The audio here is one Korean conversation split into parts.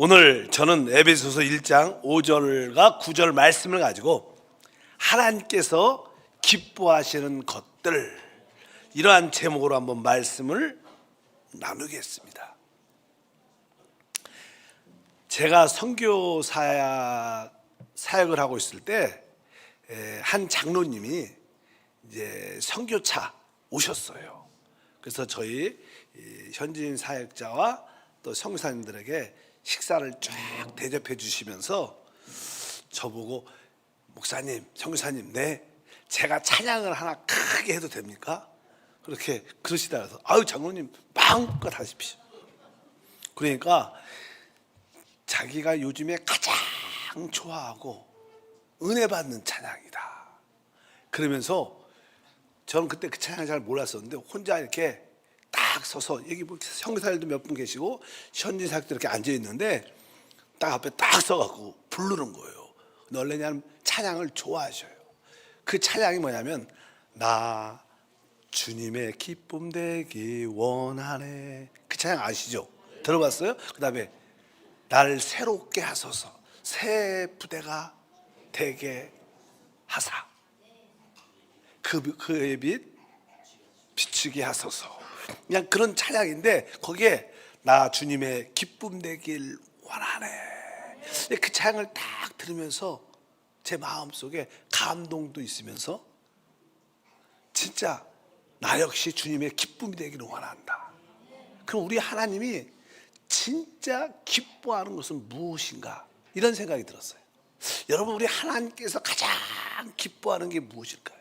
오늘 저는 에베소서 1장 5절과 9절 말씀을 가지고 하나님께서 기뻐하시는 것들, 이러한 제목으로 한번 말씀을 나누겠습니다. 제가 선교 사역을 하고 있을 때 한 장로님이 이제 선교차 오셨어요. 그래서 저희 현지인 사역자와 또 선교사님들에게 식사를 쫙 대접해 주시면서 저보고, 목사님, 선교사님, 네, 제가 찬양을 하나 크게 해도 됩니까? 그렇게 그러시다 해서, 아유, 장로님 마음껏 하십시오. 그러니까 자기가 요즘에 가장 좋아하고 은혜 받는 찬양이다 그러면서, 저는 그때 그 찬양을 잘 몰랐었는데 혼자 이렇게 딱 서서, 여기 뭐 선교사님도 몇 분 계시고 현지 사역도 이렇게 앉아 있는데 딱 앞에 딱 서갖고 부르는 거예요. 원래는 찬양을 좋아하셔요. 그 찬양이 뭐냐면, 나 주님의 기쁨 되기 원하네. 그 찬양 아시죠? 들어봤어요? 그 다음에 날 새롭게 하소서, 새 부대가 되게 하사, 그의 빛 비추게 하소서. 그냥 그런 찬양인데 거기에 나 주님의 기쁨 되길 원하네. 그 찬양을 딱 들으면서 제 마음속에 감동도 있으면서, 진짜 나 역시 주님의 기쁨이 되기를 원한다. 그럼 우리 하나님이 진짜 기뻐하는 것은 무엇인가, 이런 생각이 들었어요. 여러분, 우리 하나님께서 가장 기뻐하는 게 무엇일까요?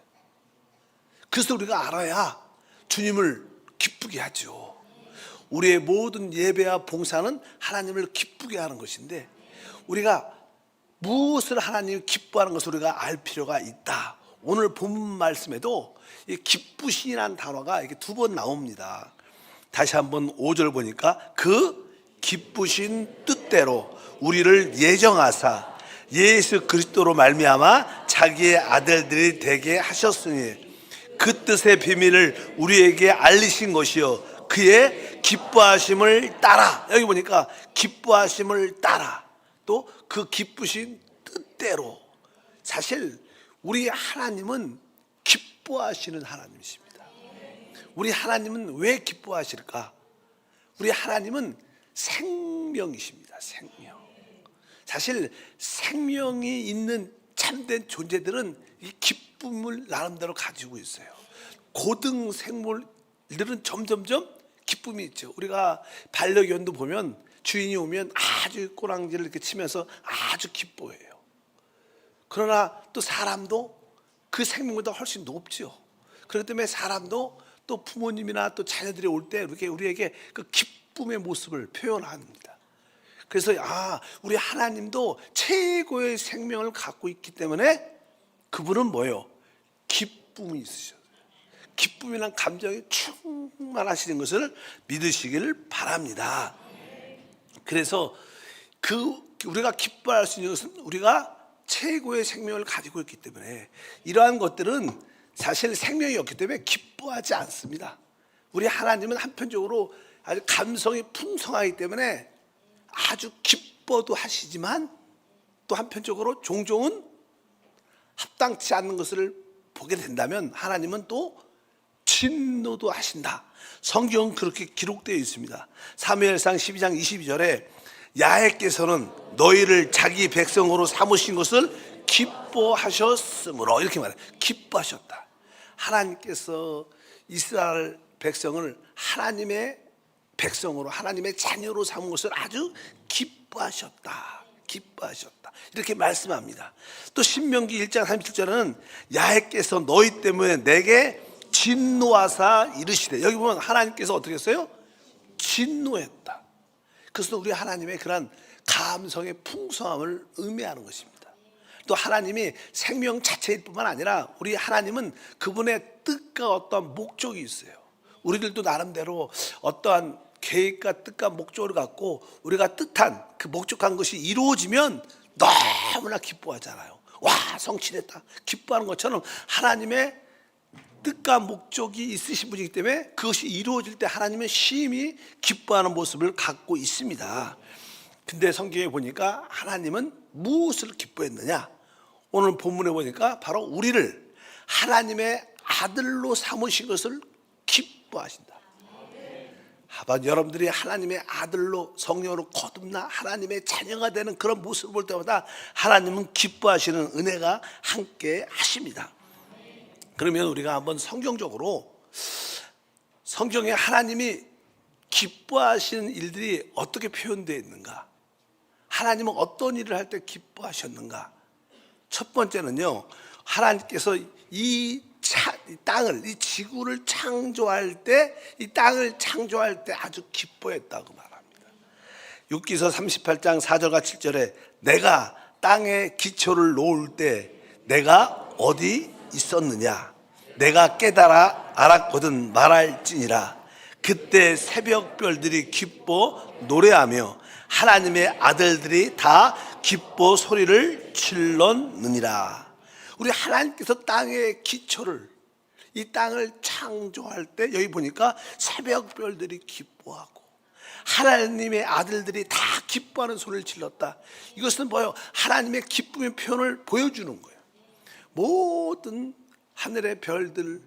그래서 우리가 알아야 주님을 기쁘게 하죠. 우리의 모든 예배와 봉사는 하나님을 기쁘게 하는 것인데, 우리가 무엇을 하나님을 기뻐하는 것을 우리가 알 필요가 있다. 오늘 본문 말씀에도 이 기쁘신이라는 단어가 이렇게 두 번 나옵니다. 다시 한번 5절 보니까, 그 기쁘신 뜻대로 우리를 예정하사 예수 그리스도로 말미암아 자기의 아들들이 되게 하셨으니, 그 뜻의 비밀을 우리에게 알리신 것이요 그의 기뻐하심을 따라. 여기 보니까 기뻐하심을 따라, 또 그 기쁘신 뜻대로. 사실 우리 하나님은 기뻐하시는 하나님이십니다. 우리 하나님은 왜 기뻐하실까? 우리 하나님은 생명이십니다. 생명. 사실 생명이 있는 참된 존재들은 이 기쁨을 나름대로 가지고 있어요. 고등 생물들은 점점점 기쁨이 있죠. 우리가 반려견도 보면 주인이 오면 아주 꼬랑지를 이렇게 치면서 아주 기뻐해요. 그러나 또 사람도 그 생명보다 훨씬 높죠. 그렇기 때문에 사람도 또 부모님이나 또 자녀들이 올 때 이렇게 우리에게 그 기쁨의 모습을 표현합니다. 그래서 우리 하나님도 최고의 생명을 갖고 있기 때문에 그분은 뭐예요? 기쁨이 있으셔요. 기쁨이란 감정이 충만하시는 것을 믿으시기를 바랍니다. 그래서 우리가 기뻐할 수 있는 것은 우리가 최고의 생명을 가지고 있기 때문에, 이러한 것들은 사실 생명이 없기 때문에 기뻐하지 않습니다. 우리 하나님은 한편적으로 아주 감성이 풍성하기 때문에 아주 기뻐도 하시지만, 또 한편적으로 종종은 합당치 않는 것을 보게 된다면 하나님은 또 진노도 하신다. 성경은 그렇게 기록되어 있습니다. 사무엘상 12장 22절에 야훼께서는 너희를 자기 백성으로 삼으신 것을 기뻐하셨으므로, 이렇게 말해요. 기뻐하셨다. 하나님께서 이스라엘 백성을 하나님의 백성으로, 하나님의 자녀로 삼은 것을 아주 기뻐하셨다. 기뻐하셨다. 이렇게 말씀합니다. 또 신명기 1장 37절은 야훼께서 너희 때문에 내게 진노하사 이르시되, 여기 보면 하나님께서 어떻게 했어요? 진노했다. 그래서 우리 하나님의 그런 감성의 풍성함을 의미하는 것입니다. 또 하나님이 생명 자체일 뿐만 아니라 우리 하나님은 그분의 뜻과 어떠한 목적이 있어요. 우리들도 나름대로 어떠한 계획과 뜻과 목적을 갖고 우리가 뜻한 그 목적한 것이 이루어지면 너무나 기뻐하잖아요. 와, 성취됐다, 기뻐하는 것처럼 하나님의 뜻과 목적이 있으신 분이기 때문에 그것이 이루어질 때 하나님은 심히 기뻐하는 모습을 갖고 있습니다. 근데 성경에 보니까 하나님은 무엇을 기뻐했느냐? 오늘 본문에 보니까 바로 우리를 하나님의 아들로 삼으신 것을 기뻐하신다. 아마 여러분들이 하나님의 아들로 성령으로 거듭나 하나님의 자녀가 되는 그런 모습을 볼 때마다 하나님은 기뻐하시는 은혜가 함께 하십니다. 그러면 우리가 한번 성경적으로 성경에 하나님이 기뻐하시는 일들이 어떻게 표현되어 있는가? 하나님은 어떤 일을 할 때 기뻐하셨는가? 첫 번째는요, 하나님께서 이 땅을, 이 지구를 창조할 때, 이 땅을 창조할 때 아주 기뻐했다고 말합니다. 욥기서 38장 4절과 7절에 내가 땅에 기초를 놓을 때 내가 어디 있었느냐? 내가 깨달아 알았거든 말할지니라. 그때 새벽별들이 기뻐 노래하며 하나님의 아들들이 다 기뻐 소리를 질렀느니라. 우리 하나님께서 땅의 기초를, 이 땅을 창조할 때 여기 보니까 새벽별들이 기뻐하고 하나님의 아들들이 다 기뻐하는 소리를 질렀다. 이것은 뭐예요? 하나님의 기쁨의 표현을 보여주는 거예요. 모든 하늘의 별들,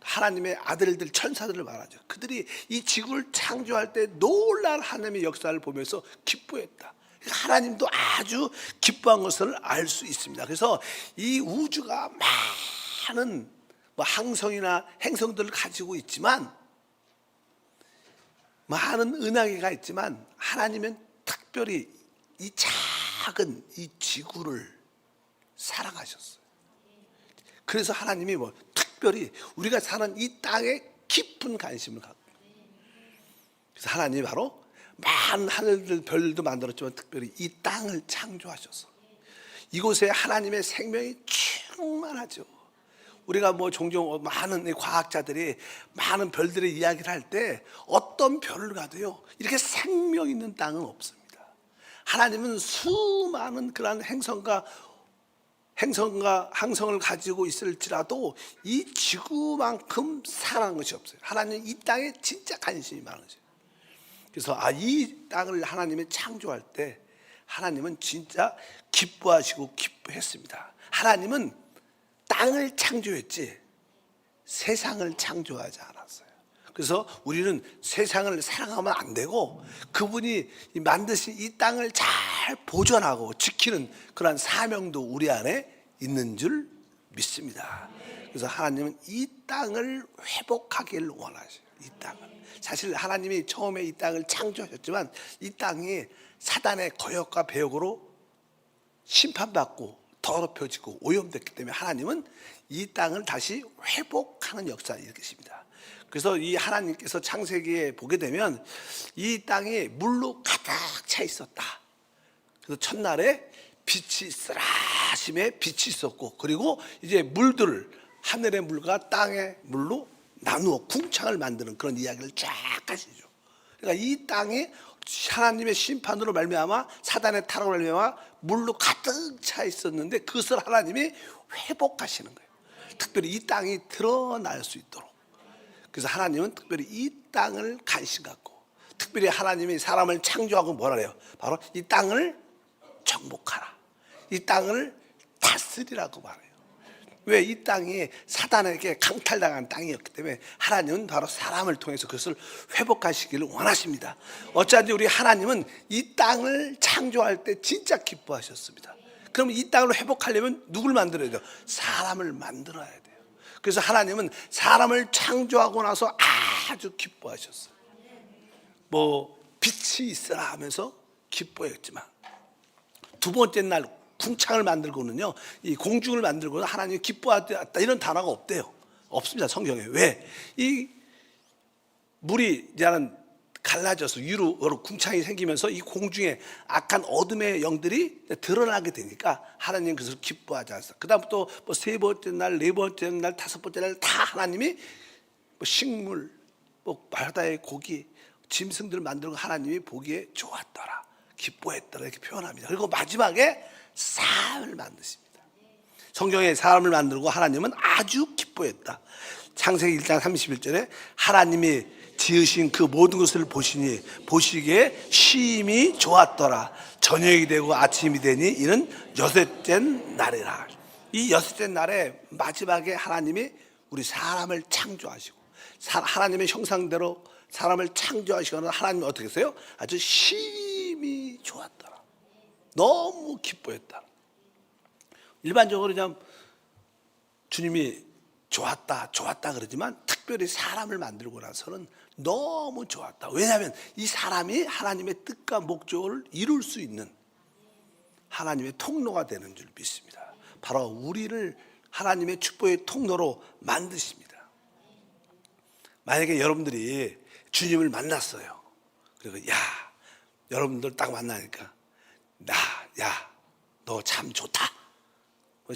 하나님의 아들들, 천사들을 말하죠. 그들이 이 지구를 창조할 때 놀라운 하나님의 역사를 보면서 기뻐했다. 하나님도 아주 기뻐한 것을 알 수 있습니다. 그래서 이 우주가 많은 항성이나 행성들을 가지고 있지만, 많은 은하계가 있지만 하나님은 특별히 이 작은 이 지구를 사랑하셨어요. 그래서 하나님이 특별히 우리가 사는 이 땅에 깊은 관심을 갖고, 그래서 하나님이 바로 많은 하늘들 별도 만들었지만 특별히 이 땅을 창조하셔서 이곳에 하나님의 생명이 충만하죠. 우리가 종종 많은 과학자들이 많은 별들의 이야기를 할 때 어떤 별을 가도요 이렇게 생명 있는 땅은 없습니다. 하나님은 수많은 그러한 행성과 항성을 가지고 있을지라도 이 지구만큼 사랑한 것이 없어요. 하나님은 이 땅에 진짜 관심이 많은 거죠. 그래서 이 땅을 하나님이 창조할 때 하나님은 진짜 기뻐하시고 기뻐했습니다. 하나님은 땅을 창조했지 세상을 창조하지 않았어요. 그래서 우리는 세상을 사랑하면 안 되고 그분이 만드신 이 땅을 잘 보존하고 지키는 그런 사명도 우리 안에 있는 줄 믿습니다. 그래서 하나님은 이 땅을 회복하기를 원하셔요. 이 땅을. 사실 하나님이 처음에 이 땅을 창조하셨지만 이 땅이 사단의 거역과 배역으로 심판받고 더럽혀지고 오염됐기 때문에 하나님은 이 땅을 다시 회복하는 역사를 일으키십니다. 그래서 이 하나님께서 창세기에 보게 되면 이 땅이 물로 가득 차 있었다. 그래서 첫날에 빛이 쓰라심에 빛이 있었고, 그리고 이제 물들을 하늘의 물과 땅의 물로 나누어 궁창을 만드는 그런 이야기를 쫙 하시죠. 그러니까 이 땅에 하나님의 심판으로 말미암아 사단의 타락으로 말미암아 물로 가득 차 있었는데 그것을 하나님이 회복하시는 거예요. 특별히 이 땅이 드러날 수 있도록. 그래서 하나님은 특별히 이 땅을 관심 갖고, 특별히 하나님이 사람을 창조하고 뭐라 해요? 바로 이 땅을 정복하라, 이 땅을 다스리라고 말해요. 왜? 이 땅이 사단에게 강탈당한 땅이었기 때문에 하나님은 바로 사람을 통해서 그것을 회복하시기를 원하십니다. 어쩐지 우리 하나님은 이 땅을 창조할 때 진짜 기뻐하셨습니다. 그럼 이 땅을 회복하려면 누굴 만들어야 돼요? 사람을 만들어야 돼요. 그래서 하나님은 사람을 창조하고 나서 아주 기뻐하셨어요. 빛이 있으라 하면서 기뻐했지만 두 번째 날 궁창을 만들고는요, 이 공중을 만들고는 하나님이 기뻐하다 이런 단어가 없대요. 없습니다, 성경에. 왜? 이 물이 이제는 갈라져서 위로 궁창이 생기면서 이 공중에 악한 어둠의 영들이 드러나게 되니까 하나님 그것을 기뻐하지 않았어요. 그 다음부터 세 번째 날, 네 번째 날, 다섯 번째 날 다 하나님이 식물, 바다의 고기, 짐승들을 만들고 하나님이 보기에 좋았더라, 기뻐했더라 이렇게 표현합니다. 그리고 마지막에 사람을 만드십니다. 성경에 사람을 만들고 하나님은 아주 기뻐했다. 창세기 1장 31절에 하나님이 지으신 그 모든 것을 보시니 보시기에 심히 좋았더라. 저녁이 되고 아침이 되니 이는 여섯째 날이라. 이 여섯째 날에 마지막에 하나님이 우리 사람을 창조하시고 하나님의 형상대로 사람을 창조하시거나 하나님이 어떻게 했어요? 아주 심히 좋았더라. 너무 기뻐했다. 일반적으로 그냥 주님이 좋았다 그러지만 특별히 사람을 만들고 나서는 너무 좋았다. 왜냐하면 이 사람이 하나님의 뜻과 목적을 이룰 수 있는 하나님의 통로가 되는 줄 믿습니다. 바로 우리를 하나님의 축복의 통로로 만드십니다. 만약에 여러분들이 주님을 만났어요. 그리고 여러분들 딱 만나니까 너 참 좋다.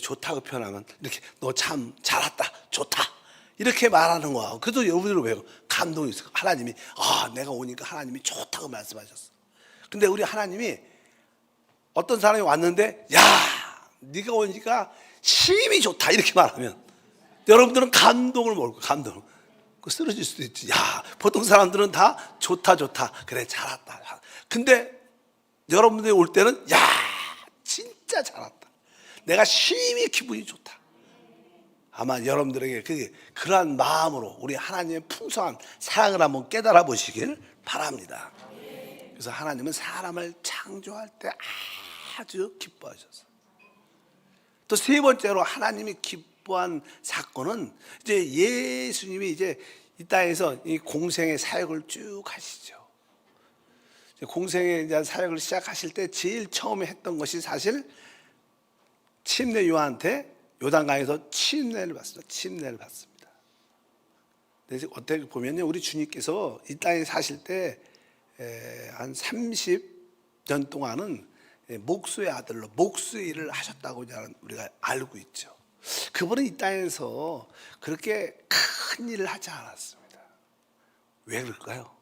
좋다고 표현하면 이렇게 너 참 잘 왔다. 좋다. 이렇게 말하는 거야. 그래도 여러분들은 왜 감동이 있어요. 하나님이 내가 오니까 하나님이 좋다고 말씀하셨어. 근데 우리 하나님이 어떤 사람이 왔는데 네가 오니까 심히 좋다 이렇게 말하면 여러분들은 감동을 먹을 거야. 감동. 쓰러질 수도 있지. 보통 사람들은 다 좋다 그래 잘 왔다. 근데 여러분들이 올 때는 진짜 잘 왔다. 내가 심히 기분이 좋다. 아마 여러분들에게 그러한 마음으로 우리 하나님의 풍성한 사랑을 한번 깨달아 보시길 바랍니다. 그래서 하나님은 사람을 창조할 때 아주 기뻐하셨어요. 또 세 번째로 하나님이 기뻐한 사건은 이제 예수님이 이제 이 땅에서 이 공생의 사역을 쭉 하시죠. 공생의 사역을 시작하실 때 제일 처음에 했던 것이 사실 침례 요한한테 요단강에서 침례를 받습니다. 그래서 어떻게 보면요, 우리 주님께서 이 땅에 사실 때 한 30년 동안은 목수의 아들로 목수의 일을 하셨다고 우리가 알고 있죠. 그분은 이 땅에서 그렇게 큰 일을 하지 않았습니다. 왜 그럴까요?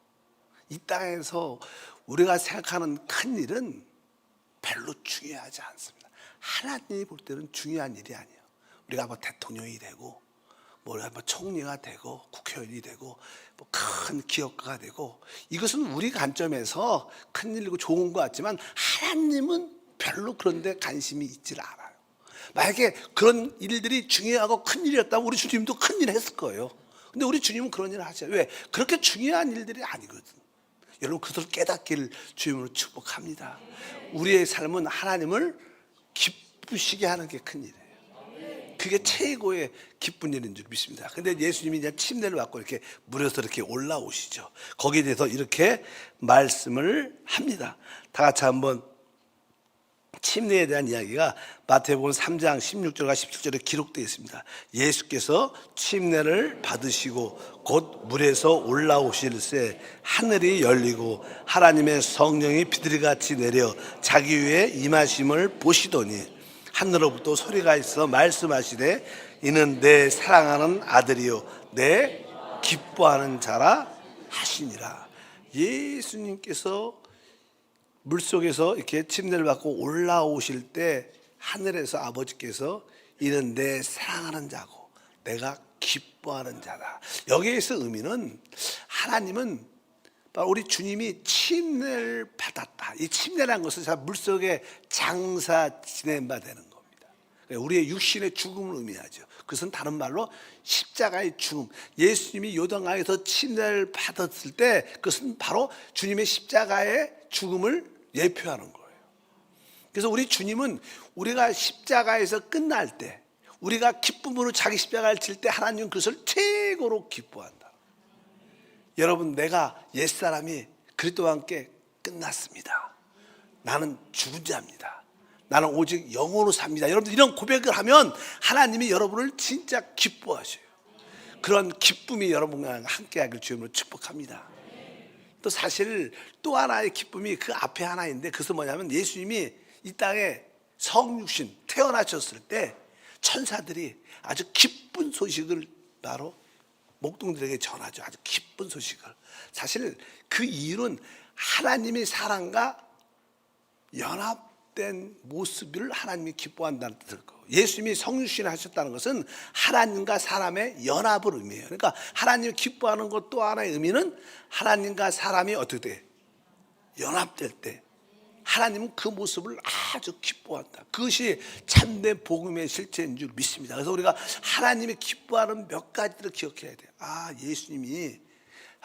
이 땅에서 우리가 생각하는 큰 일은 별로 중요하지 않습니다. 하나님이 볼 때는 중요한 일이 아니에요. 우리가 뭐 대통령이 되고 뭐 총리가 되고 국회의원이 되고 뭐 큰 기업가가 되고 이것은 우리 관점에서 큰 일이고 좋은 것 같지만 하나님은 별로 그런 데 관심이 있질 않아요. 만약에 그런 일들이 중요하고 큰 일이었다면 우리 주님도 큰 일을 했을 거예요. 근데 우리 주님은 그런 일을 하죠. 왜? 그렇게 중요한 일들이 아니거든. 여러분 그것을 깨닫기를 주님으로 축복합니다. 우리의 삶은 하나님을 기쁘시게 하는 게 큰 일이에요. 그게 최고의 기쁜 일인 줄 믿습니다. 근데 예수님이 이제 침례를 받고 이렇게 물에서 이렇게 올라오시죠. 거기에 대해서 이렇게 말씀을 합니다. 다 같이 한번 침례에 대한 이야기가 마태복음 3장 16절과 17절에 기록되어 있습니다. 예수께서 침례를 받으시고 곧 물에서 올라오실새 하늘이 열리고 하나님의 성령이 비둘기같이 내려 자기 위에 임하심을 보시더니 하늘로부터 소리가 있어 말씀하시되 이는 내 사랑하는 아들이요 내 기뻐하는 자라 하시니라. 예수님께서 물속에서 이렇게 침례를 받고 올라오실 때 하늘에서 아버지께서 이는 내 사랑하는 자고 내가 기뻐하는 자다. 여기에서 의미는 하나님은 우리 주님이 침례를 받았다. 이 침례라는 것은 물속에 장사 지낸 바 되는 겁니다. 우리의 육신의 죽음을 의미하죠. 그것은 다른 말로 십자가의 죽음. 예수님이 요단강에서 침례를 받았을 때 그것은 바로 주님의 십자가의 죽음을 예표하는 거예요. 그래서 우리 주님은 우리가 십자가에서 끝날 때 우리가 기쁨으로 자기 십자가를 칠 때 하나님은 그것을 최고로 기뻐한다. 여러분 내가 옛사람이 그리스도와 함께 끝났습니다. 나는 죽은 자입니다. 나는 오직 영으로 삽니다. 여러분들 이런 고백을 하면 하나님이 여러분을 진짜 기뻐하셔요. 그런 기쁨이 여러분과 함께하길 주님으로 축복합니다. 또 사실 또 하나의 기쁨이 그 앞에 하나 있는데 그것은 뭐냐면 예수님이 이 땅에 성육신 태어나셨을 때 천사들이 아주 기쁜 소식을 바로 목동들에게 전하죠. 아주 기쁜 소식을. 사실 그 이유는 하나님의 사랑과 연합 연합된 모습을 하나님이 기뻐한다는 뜻일 거예요. 예수님이 성육신을 하셨다는 것은 하나님과 사람의 연합을 의미해요. 그러니까 하나님이 기뻐하는 것 또 하나의 의미는 하나님과 사람이 어떻게 돼? 연합될 때 하나님은 그 모습을 아주 기뻐한다. 그것이 참된 복음의 실체인 줄 믿습니다. 그래서 우리가 하나님이 기뻐하는 몇 가지를 기억해야 돼요. 예수님이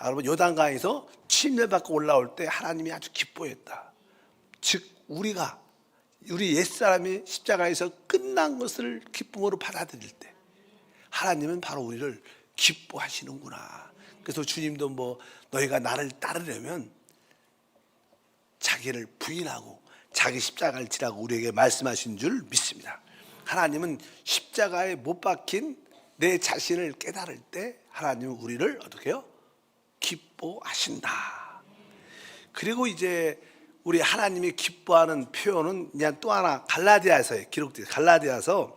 여러분 요단강에서 침례받고 올라올 때 하나님이 아주 기뻐했다. 즉 우리 옛사람이 십자가에서 끝난 것을 기쁨으로 받아들일 때 하나님은 바로 우리를 기뻐하시는구나. 그래서 주님도 너희가 나를 따르려면 자기를 부인하고 자기 십자가를 지라고 우리에게 말씀하신 줄 믿습니다. 하나님은 십자가에 못 박힌 내 자신을 깨달을 때 하나님은 우리를 어떻게 해요? 기뻐하신다. 그리고 이제 우리 하나님이 기뻐하는 표현은 그냥 또 하나 갈라디아서에 기록돼요. 갈라디아서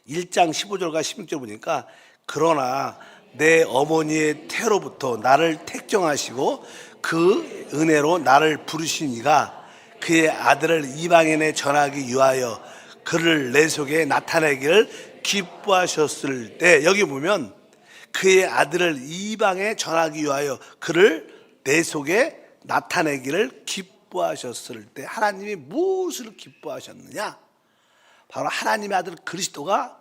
1장 15절과 16절 보니까 그러나 내 어머니의 태로부터 나를 택정하시고 그 은혜로 나를 부르신 이가 그의 아들을 이방인에 전하기 위하여 그를 내 속에 나타내기를 기뻐하셨을 때, 여기 보면 그의 아들을 이방에 전하기 위하여 그를 내 속에 나타내기를 기뻐하셨을 때 하나님이 무엇을 기뻐하셨느냐? 바로 하나님의 아들 그리스도가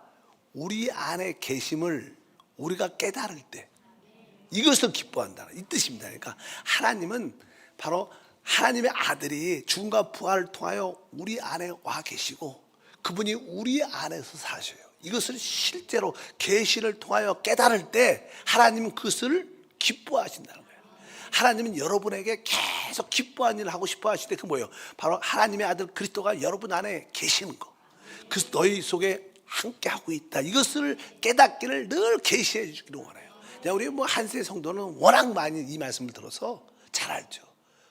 우리 안에 계심을 우리가 깨달을 때 이것을 기뻐한다, 이 뜻입니다. 그러니까 하나님은 바로 하나님의 아들이 죽음과 부활을 통하여 우리 안에 와 계시고 그분이 우리 안에서 사셔요. 이것을 실제로 계시를 통하여 깨달을 때 하나님은 그것을 기뻐하신다는 거예요. 하나님은 여러분에게 계속 기뻐하는 일을 하고 싶어 하실 때 그 뭐예요? 바로 하나님의 아들 그리스도가 여러분 안에 계시는 거. 그래서 너희 속에 함께 하고 있다. 이것을 깨닫기를 늘 계시해 주기를 원해요. 우리 한세 성도는 워낙 많이 이 말씀을 들어서 잘 알죠.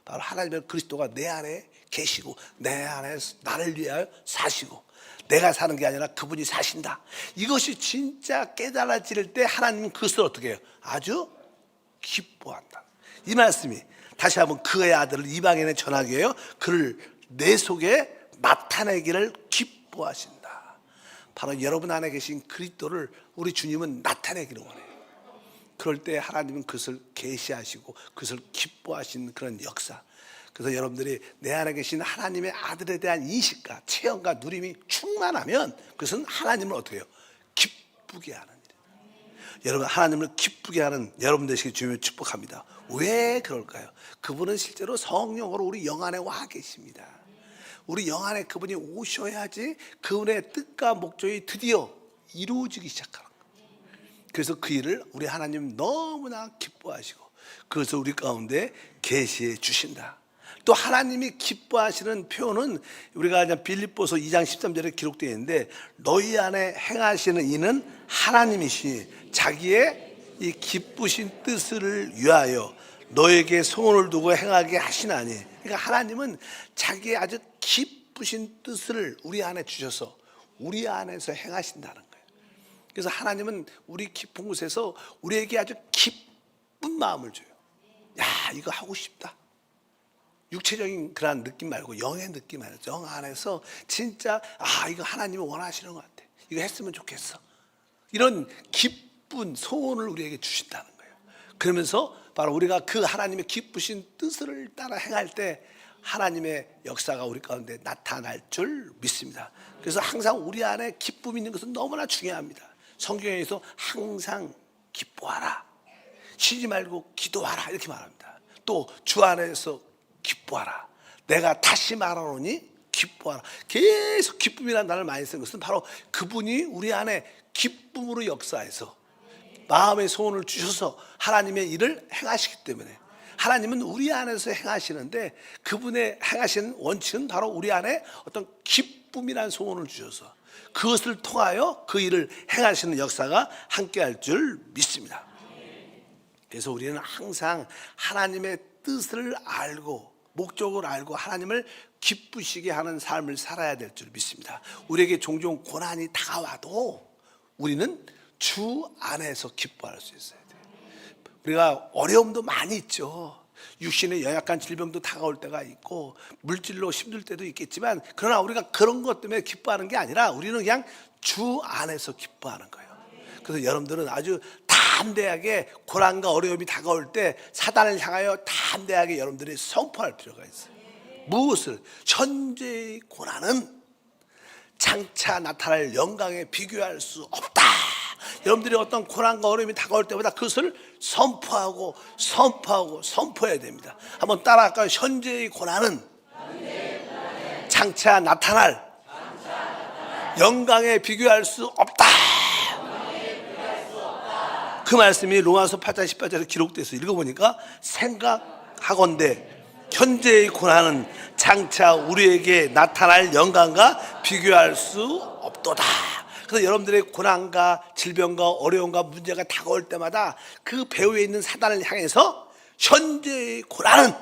바로 하나님의 그리스도가 내 안에 계시고 내 안에 나를 위하여 사시고 내가 사는 게 아니라 그분이 사신다. 이것이 진짜 깨달아질 때 하나님은 그것을 어떻게 해요? 아주 기뻐한다. 이 말씀이 다시 한번 그의 아들을 이방인에 전하기 위하여 그를 내 속에 나타내기를 기뻐하신다. 바로 여러분 안에 계신 그리스도를 우리 주님은 나타내기를 원해요. 그럴 때 하나님은 그것을 계시하시고 그것을 기뻐하시는 그런 역사. 그래서 여러분들이 내 안에 계신 하나님의 아들에 대한 인식과 체험과 누림이 충만하면 그것은 하나님을 어떻게 해요? 기쁘게 하는 일이에요. 여러분 하나님을 기쁘게 하는 여러분 되시길 주님을 축복합니다. 왜 그럴까요? 그분은 실제로 성령으로 우리 영 안에 와 계십니다. 우리 영 안에 그분이 오셔야지 그분의 뜻과 목적이 드디어 이루어지기 시작하는 거예요. 그래서 그 일을 우리 하나님 너무나 기뻐하시고 그것을 우리 가운데 계시해 주신다. 또 하나님이 기뻐하시는 표현은 우리가 빌립보서 2장 13절에 기록되어 있는데 너희 안에 행하시는 이는 하나님이시니 자기의 이 기쁘신 뜻을 위하여 너에게 소원을 두고 행하게 하시나니. 그러니까 하나님은 자기의 아주 기쁘신 뜻을 우리 안에 주셔서 우리 안에서 행하신다는 거예요. 그래서 하나님은 우리 깊은 곳에서 우리에게 아주 기쁜 마음을 줘요. 야, 이거 하고 싶다. 육체적인 그런 느낌 말고 영의 느낌 말고 영 안에서 진짜 이거 하나님이 원하시는 것 같아. 이거 했으면 좋겠어. 이런 기쁜 소원을 우리에게 주신다는 거예요. 그러면서 바로 우리가 그 하나님의 기쁘신 뜻을 따라 행할 때 하나님의 역사가 우리 가운데 나타날 줄 믿습니다. 그래서 항상 우리 안에 기쁨이 있는 것은 너무나 중요합니다. 성경에서 항상 기뻐하라, 쉬지 말고 기도하라 이렇게 말합니다. 또 주 안에서 기뻐하라. 내가 다시 말하노니 기뻐하라. 계속 기쁨이라는 단어를 많이 쓴 것은 바로 그분이 우리 안에 기쁨으로 역사해서 마음의 소원을 주셔서 하나님의 일을 행하시기 때문에 하나님은 우리 안에서 행하시는데 그분의 행하시는 원칙은 바로 우리 안에 어떤 기쁨이라는 소원을 주셔서 그것을 통하여 그 일을 행하시는 역사가 함께할 줄 믿습니다. 그래서 우리는 항상 하나님의 뜻을 알고 목적을 알고 하나님을 기쁘시게 하는 삶을 살아야 될 줄 믿습니다. 우리에게 종종 고난이 다가와도 우리는 주 안에서 기뻐할 수 있어야 돼요. 우리가 어려움도 많이 있죠. 육신의 연약한 질병도 다가올 때가 있고 물질로 힘들 때도 있겠지만, 그러나 우리가 그런 것 때문에 기뻐하는 게 아니라 우리는 그냥 주 안에서 기뻐하는 거예요. 그래서 여러분들은 아주 담대하게 고난과 어려움이 다가올 때 사단을 향하여 담대하게 여러분들이 선포할 필요가 있어요. 무엇을? 현재의 고난은 장차 나타날 영광에 비교할 수 없다. 여러분들이 어떤 고난과 어려움이 다가올 때마다 그것을 선포해야 됩니다. 한번 따라할까요? 현재의 고난은 장차 나타날 영광에 비교할 수 없다. 그 말씀이 로마서 8장 18절에 기록돼서 읽어보니까, 생각하건대 현재의 고난은 장차 우리에게 나타날 영광과 비교할 수 없도다. 그래서 여러분들의 고난과 질병과 어려움과 문제가 다가올 때마다 그 배후에 있는 사단을 향해서 현재의 고난은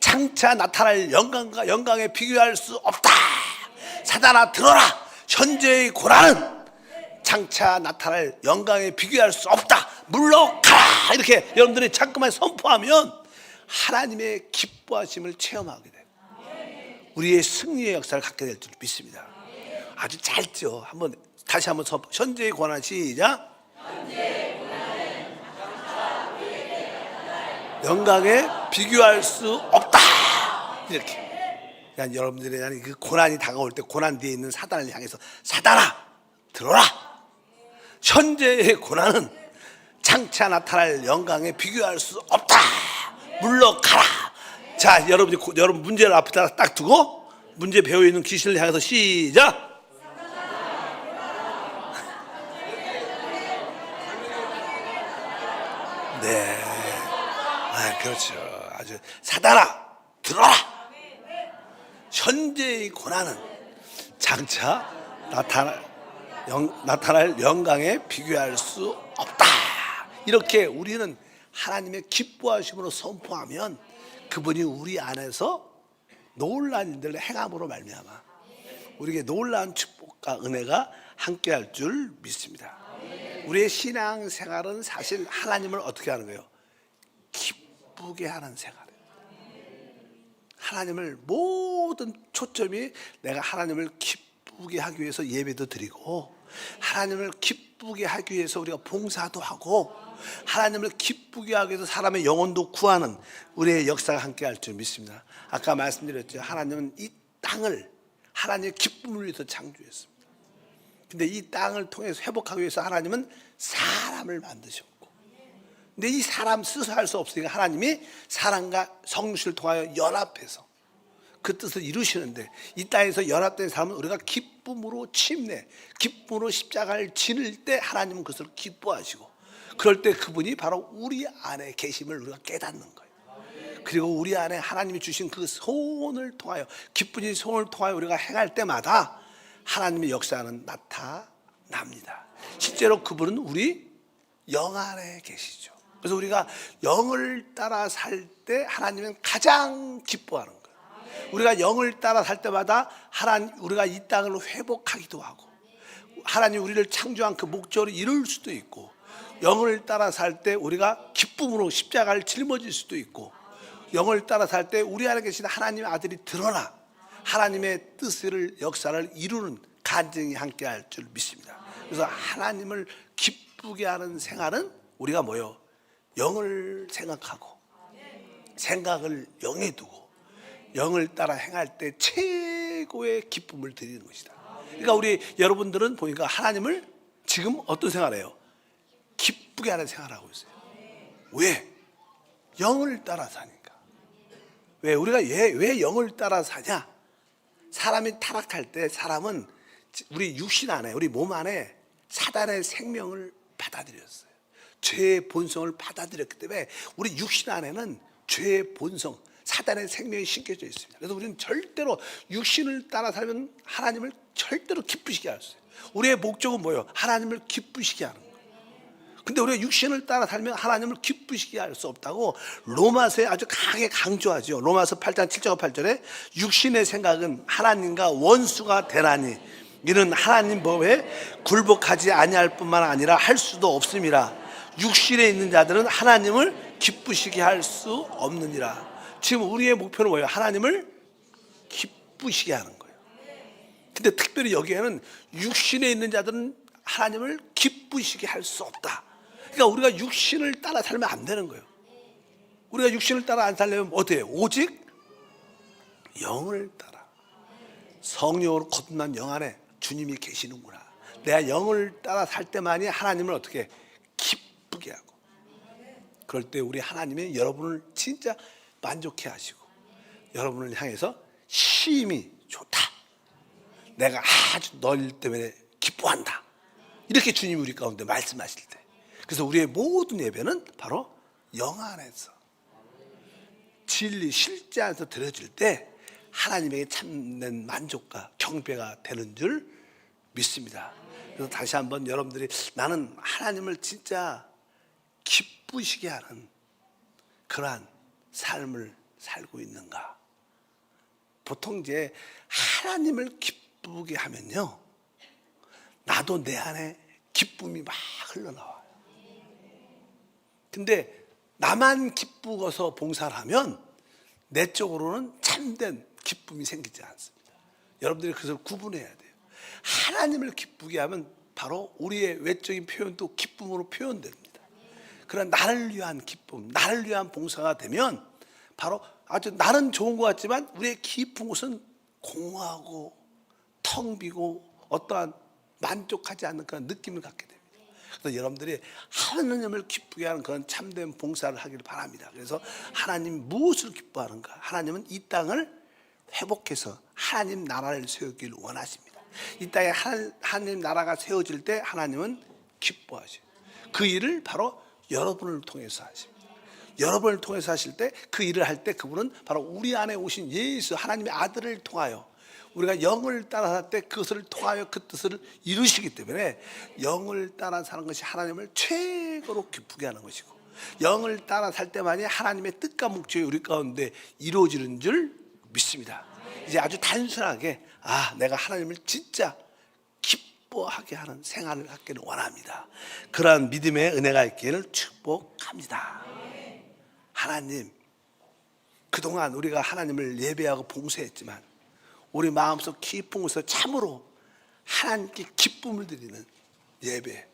장차 나타날 영광에 비교할 수 없다. 사단아 들어라. 현재의 고난은 장차 나타날 영광에 비교할 수 없다. 물러가라. 이렇게 여러분들이 자꾸만 선포하면 하나님의 기뻐하심을 체험하게 돼요. 우리의 승리의 역사를 갖게 될 줄 믿습니다. 아주 짧죠. 다시 한번 선포. 현재의 고난 시작. 영광에 비교할 수 없다. 이렇게. 그냥 여러분들이 그 고난이 다가올 때 고난 뒤에 있는 사단을 향해서, 사단아 들어라. 현재의 고난은 장차 나타날 영광에 비교할 수 없다. 물러가라. 자, 여러분 문제를 앞에다 딱 두고 문제 배후에 있는 귀신을 향해서 시작. 네, 그렇죠. 아주 사단아 들어라. 현재의 고난은 장차 나타날 영광에 비교할 수 없다. 이렇게 우리는 하나님의 기뻐하심으로 선포하면 그분이 우리 안에서 놀라운 일들을 행함으로 말미암아 우리에게 놀라운 축복과 은혜가 함께할 줄 믿습니다. 우리의 신앙생활은 사실 하나님을 어떻게 하는 거예요? 기쁘게 하는 생활이에요. 하나님을 모든 초점이 내가 하나님을 기쁘게 하기 위해서 예배도 드리고, 하나님을 기쁘게 하기 위해서 우리가 봉사도 하고, 하나님을 기쁘게 하기 위해서 사람의 영혼도 구하는 우리의 역사가 함께할 줄 믿습니다. 아까 말씀드렸죠. 하나님은 이 땅을 하나님의 기쁨을 위해서 창조했습니다. 근데 이 땅을 통해서 회복하기 위해서 하나님은 사람을 만드셨고, 근데 이 사람 스스로 할 수 없으니까 하나님이 사람과 성실을 통하여 연합해서 그 뜻을 이루시는데, 이 땅에서 연합된 사람은 우리가 기쁨으로 기쁨으로 십자가를 지닐 때 하나님은 그것을 기뻐하시고, 그럴 때 그분이 바로 우리 안에 계심을 우리가 깨닫는 거예요. 그리고 우리 안에 하나님이 주신 그 소원을 통하여, 기쁜 소원을 통하여 우리가 행할 때마다 하나님의 역사는 나타납니다. 실제로 그분은 우리 영 안에 계시죠. 그래서 우리가 영을 따라 살 때 하나님은 가장 기뻐하는 거예요. 우리가 영을 따라 살 때마다 우리가 이 땅을 회복하기도 하고, 하나님 우리를 창조한 그 목적을 이룰 수도 있고, 영을 따라 살 때 우리가 기쁨으로 십자가를 짊어질 수도 있고, 영을 따라 살 때 우리 안에 계신 하나님의 아들이 드러나 하나님의 뜻을 역사를 이루는 간증이 함께할 줄 믿습니다. 그래서 하나님을 기쁘게 하는 생활은 우리가 뭐요? 영을 생각하고 생각을 영에 두고 영을 따라 행할 때 최고의 기쁨을 드리는 것이다. 그러니까 우리 여러분들은 보니까 하나님을 지금 어떤 생활해요? 기쁘게 하는 생활하고 있어요. 왜? 영을 따라 사니까. 왜? 우리가 왜 영을 따라 사냐? 사람이 타락할 때 사람은 우리 육신 안에, 우리 몸 안에 사단의 생명을 받아들였어요. 죄의 본성을 받아들였기 때문에 우리 육신 안에는 죄의 본성, 사단의 생명이 심겨져 있습니다. 그래서 우리는 절대로 육신을 따라 살면 하나님을 절대로 기쁘시게 할 수 있어요. 우리의 목적은 뭐예요? 하나님을 기쁘시게 하는 거예요. 근데 우리가 육신을 따라 살면 하나님을 기쁘시게 할 수 없다고 로마서에 아주 강하게 강조하죠. 로마서 8장 7절 8절에 육신의 생각은 하나님과 원수가 되나니 이는 하나님 법에 굴복하지 아니할 뿐만 아니라 할 수도 없음이라. 육신에 있는 자들은 하나님을 기쁘시게 할 수 없느니라. 지금 우리의 목표는 뭐예요? 하나님을 기쁘시게 하는 거예요. 근데 특별히 여기에는 육신에 있는 자들은 하나님을 기쁘시게 할 수 없다. 그러니까 우리가 육신을 따라 살면 안 되는 거예요. 우리가 육신을 따라 안 살려면 어때요? 오직 영을 따라. 성령으로 거듭난 영 안에 주님이 계시는구나. 내가 영을 따라 살 때만이 하나님을 어떻게 기쁘게 하고, 그럴 때 우리 하나님이 여러분을 진짜 만족해 하시고 여러분을 향해서 심히 좋다, 내가 아주 널 때문에 기뻐한다, 이렇게 주님이 우리 가운데 말씀하실 때, 그래서 우리의 모든 예배는 바로 영 안에서 진리 실제 안에서 드려질 때 하나님에게 참된 만족과 경배가 되는 줄 믿습니다. 그래서 다시 한번 여러분들이 나는 하나님을 진짜 기쁘시게 하는 그러한 삶을 살고 있는가. 보통 이제 하나님을 기쁘게 하면요, 나도 내 안에 기쁨이 막 흘러나와요. 근데 나만 기쁘고서 봉사를 하면 내 쪽으로는 참된 기쁨이 생기지 않습니다. 여러분들이 그것을 구분해야 돼요. 하나님을 기쁘게 하면 바로 우리의 외적인 표현도 기쁨으로 표현됩니다. 그러나 나를 위한 기쁨, 나를 위한 봉사가 되면 바로 아주 나는 좋은 것 같지만 우리의 깊은 곳은 공허하고 텅 비고 어떠한 만족하지 않는 그런 느낌을 갖게 됩니다. 그래서 여러분들이 하나님을 기쁘게 하는 그런 참된 봉사를 하기를 바랍니다. 그래서 하나님 무엇을 기뻐하는가? 하나님은 이 땅을 회복해서 하나님 나라를 세우기를 원하십니다. 이 땅에 하나님 나라가 세워질 때 하나님은 기뻐하셔요. 그 일을 바로 여러분을 통해서 하십니다. 여러분을 통해서 하실 때, 그 일을 할 때 그분은 바로 우리 안에 오신 예수 하나님의 아들을 통하여 우리가 영을 따라 살 때 그것을 통하여 그 뜻을 이루시기 때문에 영을 따라 사는 것이 하나님을 최고로 기쁘게 하는 것이고, 영을 따라 살 때만이 하나님의 뜻과 목적이 우리 가운데 이루어지는 줄 믿습니다. 이제 아주 단순하게 내가 하나님을 진짜 기뻐하게 하는 생활을 하기를 원합니다. 그러한 믿음의 은혜가 있기를 축복합니다. 하나님, 그동안 우리가 하나님을 예배하고 봉사했지만 우리 마음속 깊은 곳에서 참으로 하나님께 기쁨을 드리는 예배,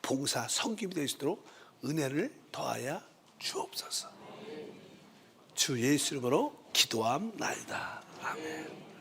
봉사, 섬김이 될 수 있도록 은혜를 더하여 주옵소서. 주 예수 이름으로 기도함나이다. 아멘.